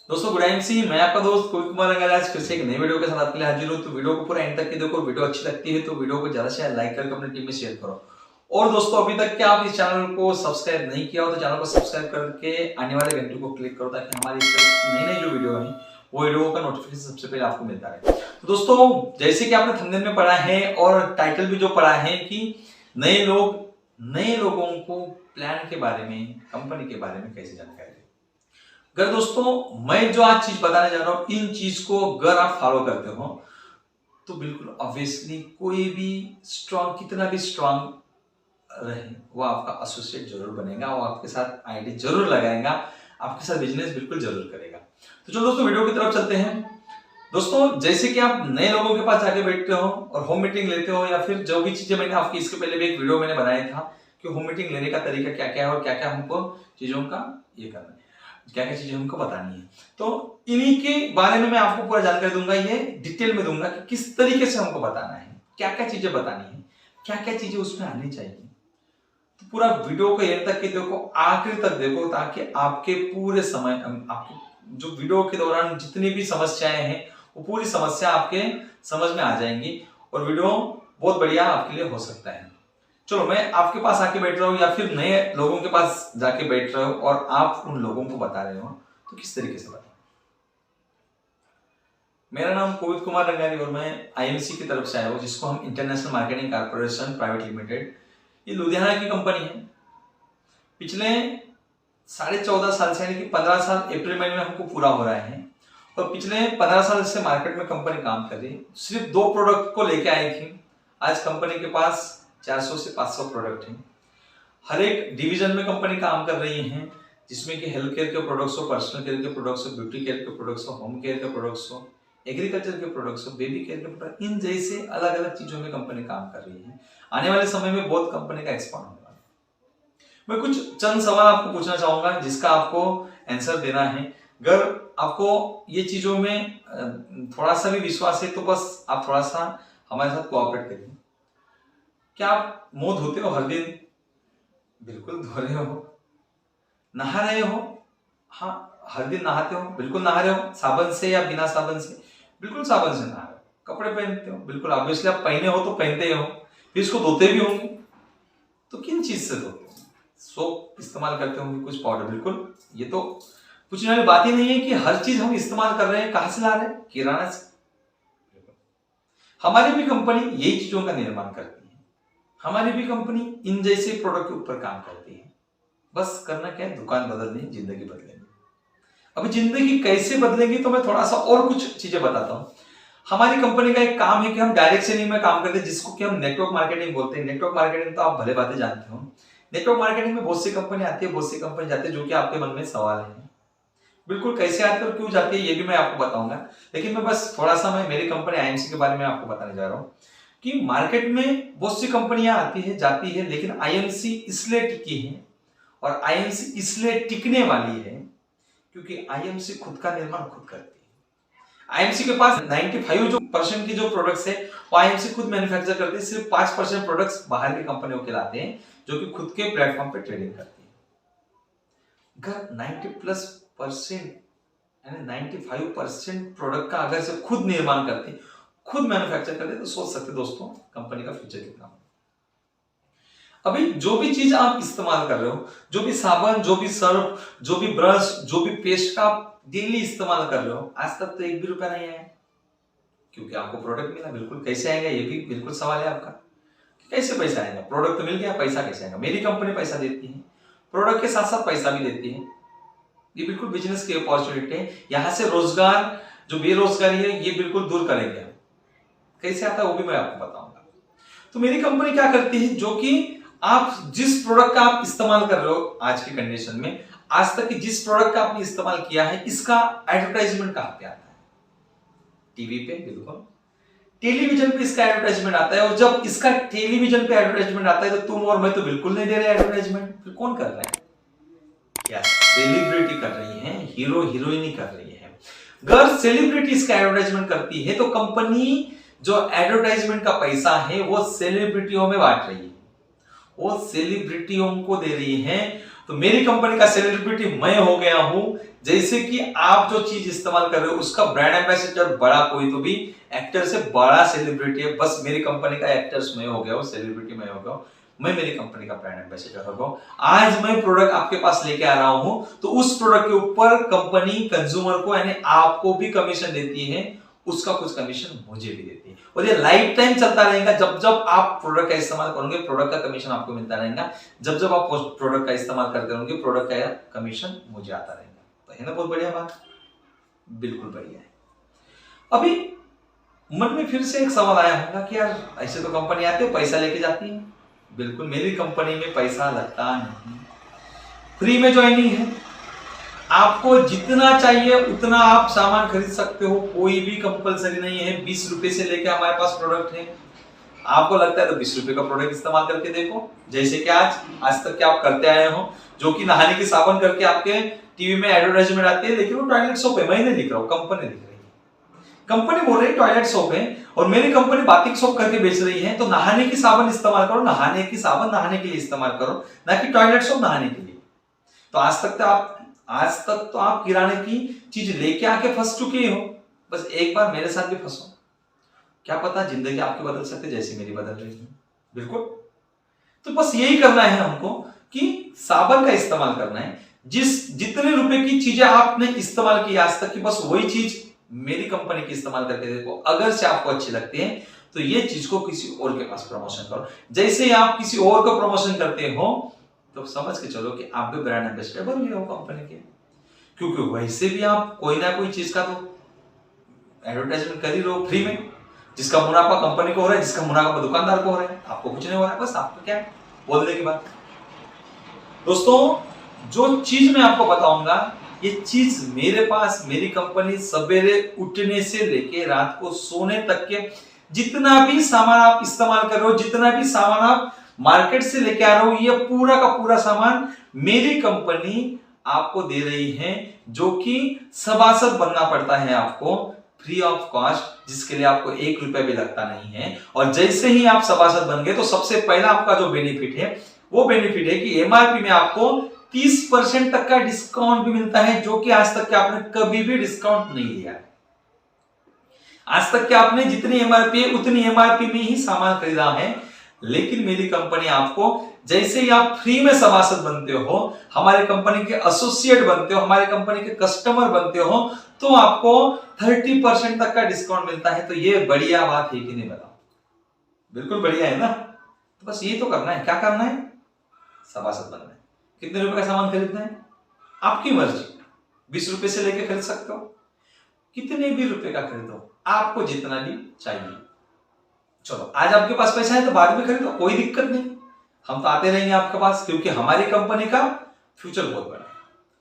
दोस्तों good evening सी मैं आपका दोस्त कोविद कुमार रंगारी आज फिर से एक नई वीडियो के साथ आपके लिए हाजिर हूं। तो वीडियो को पूरा एंड तक देखो। वीडियो अच्छी लगती है तो वीडियो को ज्यादा से लाइक करके अपनी टीम में शेयर करो। और दोस्तों अभी तक क्या आप इस चैनल को सब्सक्राइब नहीं किया हो तो चैनल को सब्सक्राइब करके आने वाले घंटे को क्लिक करो ताकि हमारी नई नई जो वीडियो है वो वीडियो का नोटिफिकेशन सबसे पहले आपको मिलता रहे। तो दोस्तों जैसे कि आपने थंबनेल में पढ़ा है और टाइटल भी जो पढ़ा है कि नए लोगों को प्लान के बारे में, कंपनी के बारे में कैसे जानकारी। अगर दोस्तों मैं जो आज चीज बताने जा रहा हूं इन चीज को अगर आप फॉलो करते हो तो बिल्कुल ऑब्वियसली कोई भी स्ट्रांग, कितना भी स्ट्रांग रहे वो आपका एसोसिएट जरूर बनेगा, वो आपके साथ आईडी जरूर लगाएगा, आपके साथ बिजनेस बिल्कुल जरूर करेगा। तो चलो दोस्तों वीडियो की तरफ चलते हैं। दोस्तों जैसे कि आप नए लोगों के पास जाके बैठते हो और होम मीटिंग लेते हो या फिर जो भी चीजें मैंने आपकी इसके पहले भी एक वीडियो मैंने बनाया था कि होम मीटिंग लेने का तरीका क्या क्या है और क्या क्या हमको चीजों का ये करना है, क्या क्या चीजें हमको बतानी है। तो इन्हीं के बारे में मैं आपको पूरा जानकारी दूंगा, ये डिटेल में दूंगा कि किस तरीके से हमको बताना है, क्या क्या चीजें बतानी है, क्या क्या चीजें उसमें आनी चाहिए। तो पूरा वीडियो को एंड तक के देखो, आखिर तक देखो ताकि आपके पूरे समय आपके जो वीडियो के दौरान जितनी भी समस्याएं हैं वो पूरी समस्या आपके समझ में आ जाएंगी और वीडियो बहुत बढ़िया आपके लिए हो सकता है। चलो मैं आपके पास आके बैठ रहा हूँ या फिर नए लोगों के पास जाके बैठ रहे हो और आप उन लोगों को बता रहे हो तो किस तरीके से बता। मेरा नाम कोविद कुमार रंगारी और मैं आईएमसी की तरफ से आया हूँ, जिसको हम international marketing corporation private limited, ये लुधियाना की कंपनी है। पिछले 14.5 साल से यानी कि 15 साल अप्रैल महीने में हमको पूरा हो रहा है और पिछले 15 साल से मार्केट में कंपनी काम कर रही है। सिर्फ 2 प्रोडक्ट को लेके आई थी। आज कंपनी के पास 400 से 500 प्रोडक्ट हैं। हर एक डिवीजन में कंपनी काम कर रही है, जिसमें कि हेल्थ केयर के प्रोडक्ट्स हो, पर्सनल केयर के प्रोडक्ट्स हो, ब्यूटी केयर के प्रोडक्ट्स हो, होम केयर के प्रोडक्ट्स हो, एग्रीकल्चर के प्रोडक्ट्स हो, बेबी केयर के प्रोडक्ट, इन जैसे अलग अलग चीजों में कंपनी काम कर रही है। आने वाले समय में बहुत कंपनी का एक्सपांड होने वाला है। मैं कुछ चंद सवाल आपको पूछना चाहूंगा जिसका आपको आंसर देना है। अगर आपको ये चीजों में थोड़ा सा भी विश्वास है तो बस आप थोड़ा सा हमारे साथ कोऑपरेट करिए। क्या आप मुंह धोते हो हर दिन? बिल्कुल धो रहे हो। नहा रहे हो? हाँ, हर दिन नहाते हो? बिल्कुल नहा रहे हो। साबुन से या बिना साबुन से? बिल्कुल साबुन से नहा रहे हो। कपड़े पहनते हो? बिल्कुल ऑब्वियसली आप पहने हो तो पहनते ही हो, फिर इसको धोते भी होंगे। तो किन चीज से धोते हो? सोप इस्तेमाल करते होंगे, कुछ पाउडर। बिल्कुल, ये तो पूछने वाली बात ही नहीं है कि हर चीज हम इस्तेमाल कर रहे हैं। कहां से ला रहे हैं? किराना से। हमारी भी कंपनी यही चीजों का निर्माण करती है। हमारी भी कंपनी इन जैसे प्रोडक्ट के ऊपर काम करती है। बस करना क्या है, दुकान बदलनी है, जिंदगी बदलेंगे। अभी जिंदगी कैसे बदलेगी तो मैं थोड़ा सा और कुछ चीजें बताता हूं। हमारी कंपनी का एक काम है कि हम डायरेक्ट सेलिंग में काम करते हैं, जिसको कि हम नेटवर्क मार्केटिंग बोलते हैं। नेटवर्क मार्केटिंग तो आप भले बातें जानते हो। नेटवर्क मार्केटिंग में बहुत सी कंपनी आती है, बहुत सी कंपनी जाती है, जो कि आपके मन में सवाल है। बिल्कुल कैसे आती है और क्यों जाती है ये भी मैं आपको बताऊंगा, लेकिन मैं बस थोड़ा सा मैं मेरी कंपनी आईएमसी के बारे में आपको बताने जा रहा हूँ कि मार्केट में बहुत सी कंपनियां आती है, जाती है, लेकिन आईएमसी इसलिए टिकी है और आईएमसी इसलिए टिकने वाली है क्योंकि आईएमसी खुद का निर्माण खुद करती है। आईएमसी के पास 95% की जो प्रोडक्ट्स है वो आईएमसी खुद मैन्युफैक्चर करती है। सिर्फ 5% प्रोडक्ट्स बाहर की कंपनियों के लाते हैं जो कि खुद के प्लेटफॉर्म पे ट्रेडिंग करती है। अगर 90+% यानी 95% प्रोडक्ट का अगर से खुद निर्माण करते, खुद मैन्युफैक्चर करते तो सोच सकते दोस्तों कंपनी का फ्यूचर कितना हो। अभी जो भी चीज आप इस्तेमाल कर रहे हो, जो भी साबुन, जो भी सर्फ, जो भी ब्रश, जो भी पेस्ट का आप डेली इस्तेमाल कर रहे हो, आज तक तो 1 भी रुपया नहीं आया क्योंकि आपको प्रोडक्ट मिला। बिल्कुल कैसे आएगा ये भी बिल्कुल सवाल है आपका, कैसे पैसा आएगा? प्रोडक्ट तो मिल गया, पैसा कैसे आएगा? मेरी कंपनी पैसा देती है, प्रोडक्ट के साथ साथ पैसा भी देती है। ये बिल्कुल बिजनेस की अपॉर्चुनिटी है। यहां से रोजगार, जो बेरोजगारी है, ये बिल्कुल दूर करेंगे। कैसे आता है वो भी मैं आपको बताऊंगा। तो मेरी कंपनी क्या करती है, जो कि आप जिस प्रोडक्ट का आप इस्तेमाल कर रहे हो आज की कंडीशन में, आज तक की जिस प्रोडक्ट का आपने इस्तेमाल किया है, इसका एडवर्टाइजमेंट कहां पे आता है? टीवी पे, बिल्कुल। टेलीविजन पे इसका एडवर्टाइजमेंट आता है और जब इसका टेलीविजन पे एडवर्टाइजमेंट आता है तो तुम और मैं तो बिल्कुल नहीं दे रहे एडवर्टाइजमेंट। फिर कौन कर रहा है? क्या सेलिब्रिटी कर रही है, हीरो हीरोइनी कर रही है। अगर सेलिब्रिटी इसका एडवर्टाइजमेंट करती है तो कंपनी जो एडवर्टाइजमेंट का पैसा है वो सेलिब्रिटियों में बांट रही है, वो सेलिब्रिटियों को दे रही है। तो मेरी कंपनी का सेलिब्रिटी मैं हो गया हूं। जैसे कि आप जो चीज इस्तेमाल कर रहे हो उसका ब्रांड एम्बेसडर बड़ा कोई तो भी एक्टर से बड़ा सेलिब्रिटी है, बस मेरी कंपनी का एक्टर्स मैं हो गया हूं, सेलिब्रिटी मैं हो गया हूं, मैं मेरी कंपनी का ब्रांड एम्बेसडर हो गया हूं। आज मैं प्रोडक्ट आपके पास लेके आ रहा हूं तो उस प्रोडक्ट के ऊपर कंपनी कंज्यूमर को यानी आपको भी कमीशन देती है, उसका कुछ कमीशन मुझे भी देती है, और ये लाइफ टाइम चलता रहेगा। जब जब आप प्रोडक्ट का इस्तेमाल करोगे प्रोडक्ट का कमीशन आपको मिलता रहेगा, जब जब आप प्रोडक्ट का इस्तेमाल करते रहोगे प्रोडक्ट का कमीशन मुझे आता रहेगा। तो है ना बहुत बढ़िया बात, बिल्कुल बढ़िया है। अभी मन में फिर से एक सवाल आया होगा कि यार ऐसे तो कंपनी आती है पैसा लेके जाती है। बिल्कुल, मेरी कंपनी में पैसा लगता नहीं, फ्री में ज्वाइनिंग है, आपको जितना चाहिए उतना आप सामान खरीद सकते हो, कोई भी कंपलसरी नहीं है। 20 रुपए से लेके हमारे पास प्रोडक्ट है, आपको लगता है तो 20 रुपए का प्रोडक्ट इस्तेमाल करके देखो, जैसे कि आज तक क्या आप करते आए हो, जो कि नहाने की साबुन करके आपके टीवी में एडवर्टाइजमेंट आती है, लेकिन वो टॉयलेट सोप है, मैं नहीं लिख रहा हूँ, कंपनी लिख रही है। कंपनी बोल रही है टॉयलेट सोप है और मेरी कंपनी बाथिंग सोप करके बेच रही है, तो नहाने की साबुन इस्तेमाल करो, नहाने की साबुन नहाने के लिए इस्तेमाल करो, ना कि टॉयलेट सोप नहाने के लिए। तो आज तक तो आप किराने की चीज लेके आके फंस चुके हो, बस एक बार मेरे साथ भी फंसो, क्या पता जिंदगी आपकी बदल सकती जैसी मेरी बदल रही है। बिल्कुल, तो बस यही करना है हमको कि साबुन का इस्तेमाल करना है, जितने रुपए की चीजें आपने इस्तेमाल की आज तक की, बस वही चीज मेरी कंपनी की इस्तेमाल करके देखो, अगर से आपको अच्छी लगती है तो ये चीज को किसी और के पास प्रमोशन करो। जैसे ही आप किसी और को प्रमोशन करते हो तो समझ के चलो कि आप भी ब्रांड एम्बेसडर बन गए हो कंपनी के, क्योंकि वैसे भी आप कोई ना कोई चीज का तो एडवर्टाइजमेंट कर ही रहे हो फ्री में, जिसका मुनाफा कंपनी को हो रहा है, जिसका मुनाफा दुकानदार को हो रहा है, आपको कुछ नहीं हो रहा है, बस आपको क्या है बोलने की बात। दोस्तों जो चीज मैं आपको बताऊंगा ये चीज मेरे पास मेरी कंपनी सवेरे उठने से लेके रात को सोने तक के जितना भी सामान आप इस्तेमाल कर रहे हो, जितना भी सामान आप मार्केट से लेके आ रहे हो, ये पूरा का पूरा सामान मेरी कंपनी आपको दे रही है, जो कि सभासद बनना पड़ता है आपको फ्री ऑफ कॉस्ट, जिसके लिए आपको 1 रुपया भी लगता नहीं है। और जैसे ही आप सभासद बन गए तो सबसे पहला आपका जो बेनिफिट है वो बेनिफिट है कि एमआरपी में आपको 30% तक का डिस्काउंट भी मिलता है, जो कि आज तक के आपने कभी भी डिस्काउंट नहीं लिया है। आज तक के आपने जितनी एमआरपी है उतनी एमआरपी में ही सामान खरीदा है, लेकिन मेरी कंपनी आपको जैसे ही आप फ्री में सभासद बनते हो, हमारे कंपनी के एसोसिएट बनते हो, हमारे कंपनी के कस्टमर बनते हो, तो आपको 30% तक का डिस्काउंट मिलता है। तो ये बढ़िया बात है कि नहीं बताओ? बिल्कुल बढ़िया है ना। तो बस ये तो करना है, क्या करना है, सभासद बनना है। कितने रुपए का सामान खरीदना है आपकी मर्जी, 20 रुपए से लेकर खरीद सकते हो, कितने भी रुपए का खरीदो, आपको जितना भी चाहिए। चलो आज आपके पास पैसा है तो बाद में खरीदो, कोई दिक्कत नहीं, हम तो आते रहेंगे आपके पास, क्योंकि हमारी कंपनी का फ्यूचर बहुत बड़ा है।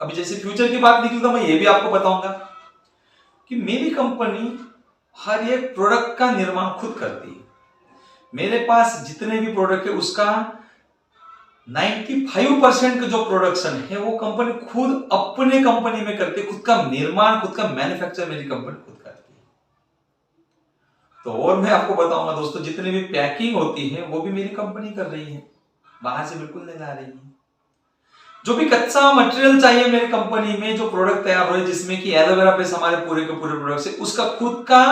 अभी जैसे फ्यूचर की बात निकली तो मैं ये भी आपको बताऊंगा कि मेरी कंपनी हर एक प्रोडक्ट का निर्माण खुद करती है। मेरे पास जितने भी प्रोडक्ट है उसका 95% का जो प्रोडक्शन है वो कंपनी खुद अपने कंपनी में करती है, खुद का निर्माण, खुद का मैन्युफैक्चर मेरी कंपनी खुद करती है। तो और मैं आपको बताऊंगा दोस्तों, जितनी भी पैकिंग होती है वो भी मेरी कंपनी कर रही है, बाहर से बिल्कुल नहीं ला रही है। जो भी कच्चा मटेरियल चाहिए मेरी कंपनी में, जो प्रोडक्ट तैयार हो रहे जिसमें कि एलोवेरा बेस हमारे पूरे के पूरे प्रोडक्ट है, उसका खुद का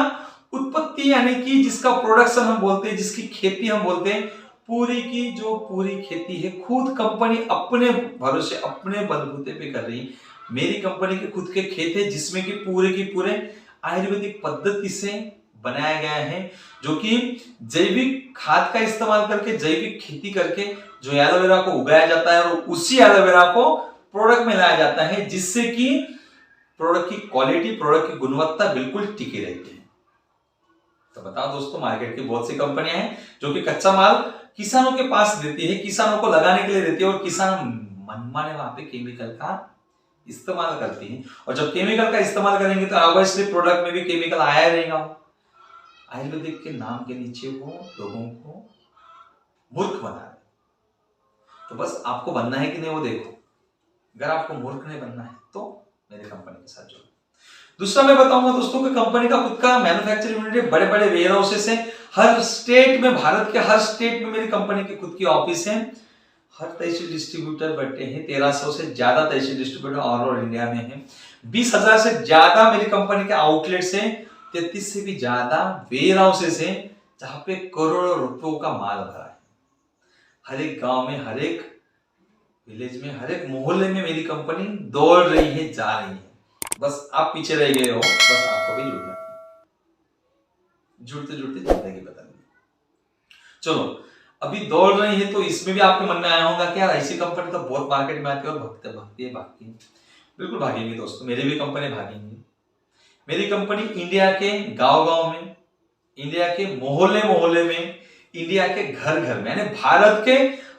उत्पत्ति यानी कि जिसका प्रोडक्शन हम बोलते हैं, जिसकी खेती हम बोलते हैं, पूरी की जो पूरी खेती है खुद कंपनी अपने भरोसे अपने बलबूते पे कर रही है। मेरी कंपनी के खुद के खेत है जिसमें कि पूरे आयुर्वेदिक पद्धति से बनाया गया है, जो कि जैविक खाद का इस्तेमाल करके, जैविक खेती करके जो एलोवेरा को उगाया जाता है और उसी एलोवेरा को प्रोडक्ट में लाया जाता है, जिससे कि प्रोडक्ट की क्वालिटी, प्रोडक्ट की गुणवत्ता बिल्कुल टिकी रहती है। तो बताओ दोस्तों, मार्केट की बहुत सी कंपनियां हैं जो कि कच्चा माल किसानों के पास देती है, किसानों को लगाने के लिए देती है, और किसान मनमाने वहां पे केमिकल का इस्तेमाल करती है। और जब केमिकल का इस्तेमाल करेंगे तो ऑब्वियसली प्रोडक्ट में भी केमिकल आया रहेगा। आयुर्वेदिक के नाम के नीचे वो लोगों को मूर्ख बना रहे। तो बस आपको बनना है कि नहीं वो देखो। अगर आपको मूर्ख नहीं बनना है तो मेरी कंपनी के साथ जुड़ो। दूसरा मैं बताऊंगा दोस्तों कि कंपनी का खुद का मैन्युफैक्चरिंग यूनिट है, बड़े बड़े वेयर हाउसेस है हर स्टेट में, भारत के हर स्टेट में मेरी कंपनी की खुद की ऑफिस है। हर तहसील डिस्ट्रीब्यूटर बैठे हैं, 1300 से ज्यादा तहसील डिस्ट्रीब्यूटर ऑल ओवर इंडिया में है, 20,000 से ज्यादा मेरी कंपनी के आउटलेट्स हैं, 33 से भी ज्यादा वेयर हाउसेस हैं जहां पे करोड़ों रुपयों का माल भरा है। हर एक गांव में, हर एक विलेज में, हर एक मोहल्ले में मेरी कंपनी दौड़ रही है, जा रही है। बस आप पीछे रह गए हो, बस आपको भी जुड़ना है। जुड़ते जुड़ते जिंदगी बदल गई। चलो, अभी दौड़ रही है तो इसमें भी आपके मन में आया होगा कि यार ऐसी कंपनी तो बहुत मार्केट में आती है और भागती है। बिल्कुल भागेंगी दोस्तों, मेरी भी कंपनी भागेंगी। मेरी कंपनी इंडिया के गांव गांव में, इंडिया के मोहल्ले मोहल्ले में, इंडिया के घर घर में, यानी भारत के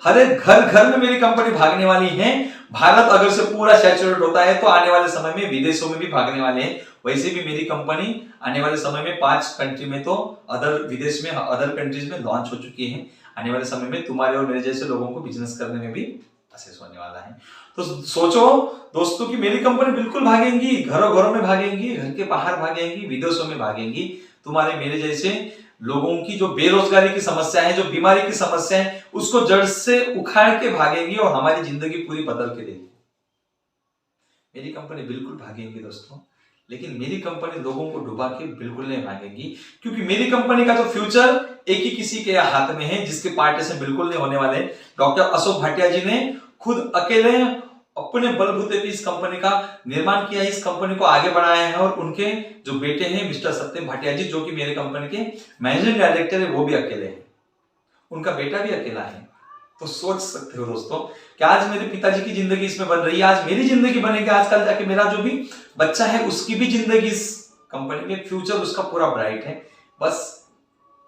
हर एक घर घर में मेरी कंपनी भागने वाली है। भारत अगर से पूरा सैचुरेट होता है तो आने वाले समय में विदेशों में भी भागने वाले हैं। वैसे भी मेरी कंपनी आने वाले समय में 5 कंट्री में तो विदेश में, अदर कंट्रीज में लॉन्च हो चुकी है। आने वाले समय में तुम्हारे और मेरे जैसे लोगों को बिजनेस करने में भी सक्सेस होने वाला है। तो सोचो दोस्तों कि मेरी कंपनी बिल्कुल भागेंगी, घरों घरों में भागेंगी, घर के बाहर भागेंगी, विदेशों में भागेंगी। तुम्हारे मेरे जैसे लोगों की जो बेरोजगारी की समस्या है, जो बीमारी की समस्या है, उसको जड़ से उखाड़ के भागेंगी और हमारी जिंदगी पूरी बदल के देगी। मेरी कंपनी बिल्कुल भागेंगी दोस्तों, लेकिन मेरी कंपनी लोगों को डुबा के बिल्कुल नहीं भागेगी, क्योंकि मेरी कंपनी का जो फ्यूचर एक ही किसी के हाथ में है, जिसके पार्टीशन बिल्कुल नहीं होने वाले। डॉक्टर अशोक भाटिया जी ने खुद अकेले अपने बलबूते पे इस कंपनी का निर्माण किया है, इस कंपनी को आगे बढ़ाया है। और उनके जो बेटे हैं मिस्टर सत्यम भाटिया जी, जो कि मेरे कंपनी के मैनेजिंग डायरेक्टर है, वो भी अकेले हैं, उनका बेटा भी अकेला है। तो सोच सकते हो दोस्तों कि आज मेरे पिताजी की जिंदगी इसमें बन रही है, आज मेरी जिंदगी बनेगी, आजकल जाके मेरा जो भी बच्चा है उसकी भी जिंदगी इस कंपनी में, फ्यूचर उसका पूरा ब्राइट है। बस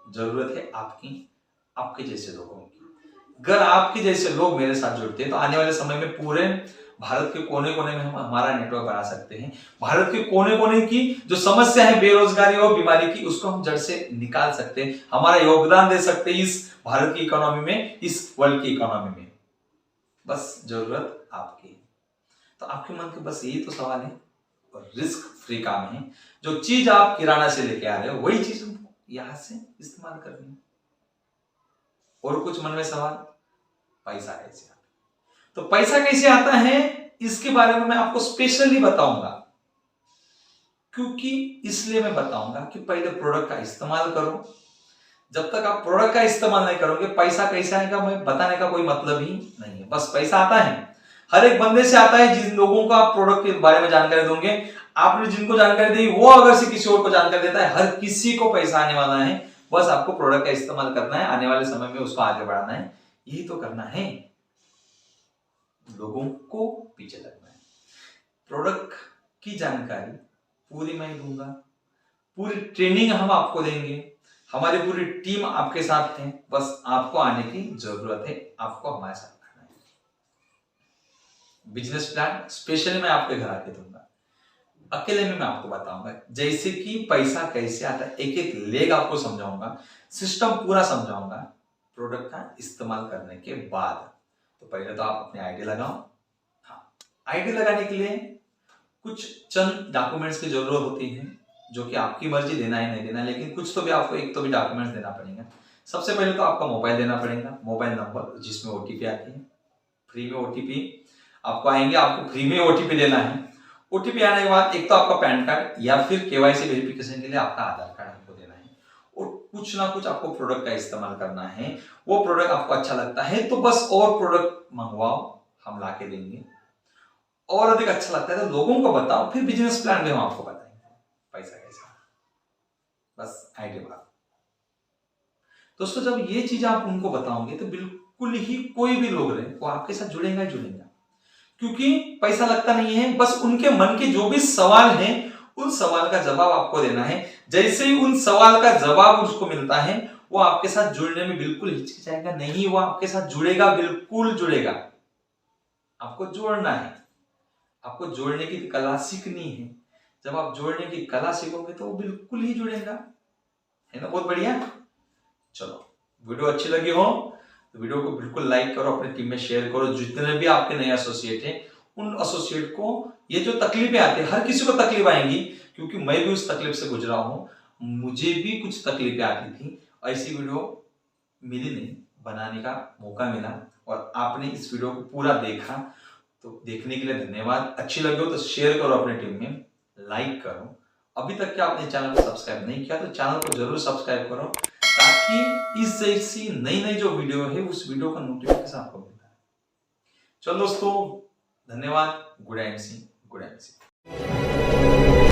जरूरत है आपकी, आपके जैसे लोगों की। अगर आपके जैसे लोग मेरे साथ जुड़ते हैं तो आने वाले समय में पूरे भारत के कोने कोने में हम हमारा नेटवर्क बना सकते हैं। भारत के कोने कोने की जो समस्या है बेरोजगारी और बीमारी की, उसको हम जड़ से निकाल सकते हैं, हमारा योगदान दे सकते हैं इस भारत की इकोनॉमी में, इस वर्ल्ड की इकोनॉमी में। बस जरूरत आपकी है। तो आपके मन के बस यही तो सवाल है, और रिस्क फ्री काम है। जो चीज आप किराना से लेके आ रहे हो वही चीज हमको यहां से इस्तेमाल करनी है। और कुछ मन में सवाल, पैसा कैसे आता है? तो पैसा कैसे आता है इसके बारे में मैं आपको स्पेशली बताऊंगा, क्योंकि इसलिए मैं बताऊंगा कि पहले प्रोडक्ट का इस्तेमाल करो। जब तक आप प्रोडक्ट का इस्तेमाल नहीं करोगे, पैसा कैसे आएगा मैं बताने का कोई मतलब ही नहीं है। बस पैसा आता है, हर एक बंदे से आता है। जिन लोगों को आप प्रोडक्ट के बारे में जानकारी दोगे, आपने जिनको जानकारी दी वो अगर से किसी और को जानकारी देता है, हर किसी को पैसा आने वाला है। बस आपको प्रोडक्ट का इस्तेमाल करना है, आने वाले समय में उसको आगे बढ़ाना है, यही तो करना है। लोगों को पीछे लगना है। प्रोडक्ट की जानकारी पूरी मैं दूंगा, पूरी ट्रेनिंग हम आपको देंगे, हमारी पूरी टीम आपके साथ है। बस आपको आने की जरूरत है, आपको हमारे साथ आना है। बिजनेस प्लान स्पेशली मैं आपके घर आके दूंगा, अकेले में मैं आपको बताऊंगा जैसे कि पैसा कैसे आता है, एक एक लेग आपको समझाऊंगा, सिस्टम पूरा समझाऊंगा प्रोडक्ट का इस्तेमाल करने के बाद। तो पहले तो आप अपने आईडी लगाओ। हाँ, आईडी लगाने के लिए कुछ चंद डॉक्यूमेंट्स की जरूरत होती है, जो कि आपकी मर्जी देना है नहीं देना, लेकिन कुछ तो भी आपको एक तो भी डॉक्यूमेंट्स देना पड़ेगा। सबसे पहले तो आपका मोबाइल देना पड़ेगा, मोबाइल नंबर जिसमें ओटीपी आती है, फ्री में ओटीपी आपको आएंगे, आपको फ्री में ओटीपी देना है। ओटीपी आने के बाद एक तो आपका पैन कार्ड या फिर केवाईसी वेरिफिकेशन के लिए आपका आधार कार्ड आपको देना है, और कुछ ना कुछ आपको प्रोडक्ट का इस्तेमाल करना है। वो प्रोडक्ट आपको अच्छा लगता है तो बस और प्रोडक्ट मंगवाओ, हम ला के देंगे। और अधिक अच्छा लगता है तो लोगों को बताओ, फिर बिजनेस प्लान भी हम आपको बताएंगे पैसा कैसा। बस आइडिया बात दोस्तों, जब ये चीज आप उनको बताओगे तो बिल्कुल ही कोई भी लोग रहे वो आपके साथ जुड़ेगा ही जुड़ेगा, क्योंकि पैसा लगता नहीं है। बस उनके मन के जो भी सवाल हैं उन सवाल का जवाब आपको देना है। जैसे ही उन सवाल का जवाब उसको मिलता है, वो आपके साथ जुड़ने में बिल्कुल हिचकिचाएगा नहीं, वो आपके साथ जुड़ेगा, बिल्कुल जुड़ेगा। आपको जोड़ना है, आपको जोड़ने की कला सीखनी है। जब आप जोड़ने की कला सीखोगे तो वो बिल्कुल ही जुड़ेगा, है ना। बहुत बढ़िया। चलो, वीडियो अच्छी लगी हो तो वीडियो को बिल्कुल लाइक करो, अपनी टीम में शेयर करो। जितने भी आपके नए एसोसिएट हैं उन एसोसिएट को ये जो तकलीफें आती है, हर किसी को तकलीफ आएंगी, क्योंकि मैं भी उस तकलीफ से गुजरा हूं, मुझे भी कुछ तकलीफें आती थी। ऐसी वीडियो मिली नहीं, बनाने का मौका मिला और आपने इस वीडियो को पूरा देखा, तो देखने के लिए धन्यवाद। अच्छी लगी हो तो शेयर करो अपने टीम में, लाइक करो। अभी तक क्या आपने चैनल को सब्सक्राइब नहीं किया तो चैनल को जरूर सब्सक्राइब करो, ताकि इस जैसी नई नई जो वीडियो है उस वीडियो का नोटिफिकेशन आपको मिलता है। चलो दोस्तों, धन्यवाद। Good and see, good and C.